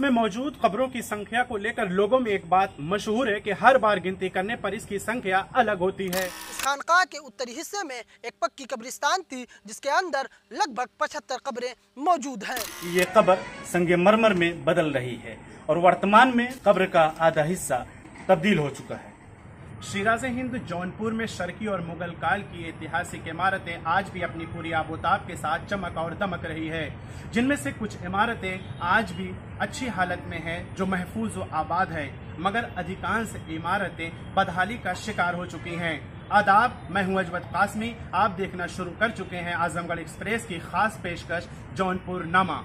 इसमें मौजूद कब्रों की संख्या को लेकर लोगों में एक बात मशहूर है कि हर बार गिनती करने पर इसकी संख्या अलग होती है। इस खानकाह के उत्तरी हिस्से में एक पक्की कब्रिस्तान थी जिसके अंदर लगभग 75 कब्रें मौजूद हैं। ये कब्र संगमरमर में बदल रही है और वर्तमान में कब्र का आधा हिस्सा तब्दील हो चुका है। शिराज़े हिंद जौनपुर में शर्की और मुगल काल की ऐतिहासिक इमारतें आज भी अपनी पूरी आबोताब के साथ चमक और दमक रही है, जिनमें से कुछ इमारतें आज भी अच्छी हालत में हैं जो महफूज व आबाद है, मगर अधिकांश इमारतें बदहाली का शिकार हो चुकी हैं। आदाब, मैं हूं अजवद कासमी। आप देखना शुरू कर चुके हैं आजमगढ़ एक्सप्रेस की खास पेशकश जौनपुर नामा।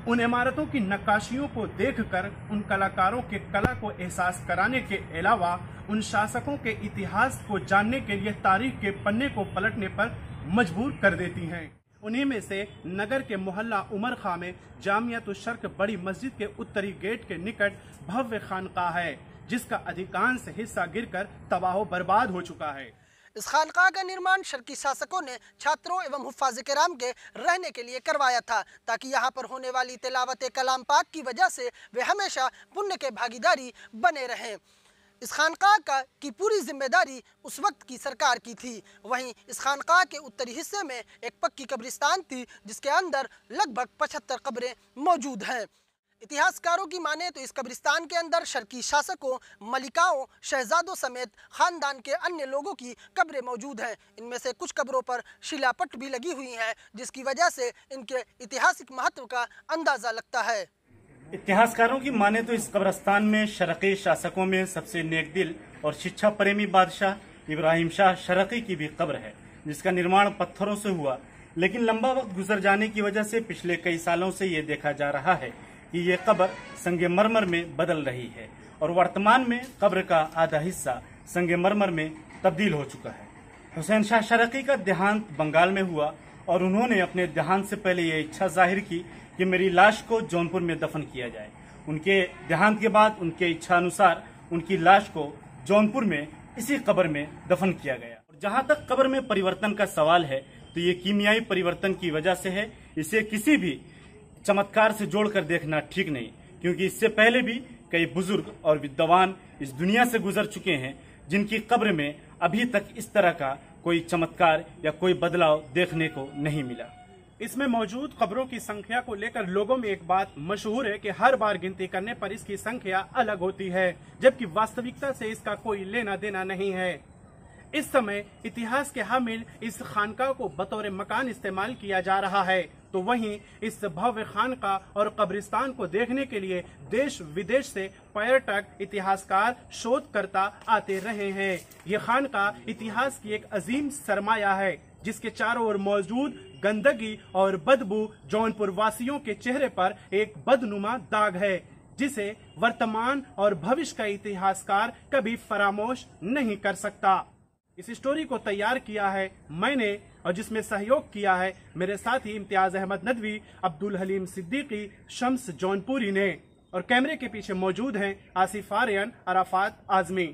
उन इमारतों की नक्काशियों को देखकर उन कलाकारों के कला को एहसास कराने के अलावा उन शासकों के इतिहास को जानने के लिए तारीख के पन्ने को पलटने पर मजबूर कर देती हैं। उन्हीं में से नगर के मोहल्ला उमर खां में जामियातुल शर्क बड़ी मस्जिद के उत्तरी गेट के निकट भव्य खानकाह है, जिसका अधिकांश हिस्सा गिरकर तबाह बर्बाद हो चुका है। इस खानकाह का निर्माण शर्की शासकों ने छात्रों एवं हुफ्फाज़ किराम के रहने के लिए करवाया था, ताकि यहाँ पर होने वाली तिलावत कलाम पाक की वजह से वे हमेशा पुण्य के भागीदारी बने रहें। इस खानकाह की पूरी जिम्मेदारी उस वक्त की सरकार की थी। वहीं इस खानकाह के उत्तरी हिस्से में एक पक्की कब्रिस्तान थी जिसके अंदर लगभग 75 कब्रें मौजूद हैं। इतिहासकारों की माने तो इस कब्रिस्तान के अंदर शर्की शासकों, मलिकाओं, शहजादों समेत खानदान के अन्य लोगों की कब्रें मौजूद हैं। इनमें से कुछ कब्रों पर शिलापट भी लगी हुई हैं, जिसकी वजह से इनके ऐतिहासिक महत्व का अंदाज़ा लगता है। इतिहासकारों की माने तो इस कब्रिस्तान में शरकी शासकों में सबसे नेक दिल और शिक्षा प्रेमी बादशाह इब्राहिम शाह शरकी की भी कब्र है, जिसका निर्माण पत्थरों से हुआ, लेकिन लंबा वक्त गुजर जाने की वजह से पिछले कई सालों से ये देखा जा रहा है कि ये कब्र संगमरमर में बदल रही है और वर्तमान में कब्र का आधा हिस्सा संगमरमर में तब्दील हो चुका है। हुसैन शाह शरकी का देहांत बंगाल में हुआ और उन्होंने अपने देहांत से पहले ये इच्छा जाहिर की कि मेरी लाश को जौनपुर में दफन किया जाए। उनके देहांत के बाद उनके इच्छा अनुसार उनकी लाश को जौनपुर में इसी कब्र में दफन किया गया। और जहां तक कब्र में परिवर्तन का सवाल है तो ये कीमियाई परिवर्तन की वजह से है। इसे किसी भी चमत्कार से जोड़कर देखना ठीक नहीं, क्योंकि इससे पहले भी कई बुजुर्ग और विद्वान इस दुनिया से गुजर चुके हैं जिनकी कब्र में अभी तक इस तरह का कोई चमत्कार या कोई बदलाव देखने को नहीं मिला। इसमें मौजूद कब्रों की संख्या को लेकर लोगों में एक बात मशहूर है कि हर बार गिनती करने पर इसकी संख्या अलग होती है, जबकि वास्तविकता से इसका कोई लेना देना नहीं है। इस समय इतिहास के हामिल इस खानकाह को बतौर मकान इस्तेमाल किया जा रहा है, तो वहीं इस भव्य खानकाह और कब्रिस्तान को देखने के लिए देश विदेश से पर्यटक, इतिहासकार, शोधकर्ता आते रहे हैं। ये खानकाह इतिहास की एक अजीम सरमाया है, जिसके चारों ओर मौजूद गंदगी और बदबू जौनपुर वासियों के चेहरे पर एक बदनुमा दाग है, जिसे वर्तमान और भविष्य का इतिहासकार कभी फरामोश नहीं कर सकता। इस स्टोरी को तैयार किया है मैंने और जिसमें सहयोग किया है मेरे साथी इम्तियाज अहमद नदवी, अब्दुल हलीम सिद्दीकी, शम्स जौनपुरी ने, और कैमरे के पीछे मौजूद हैं आसिफ आर्यन, अराफात आजमी।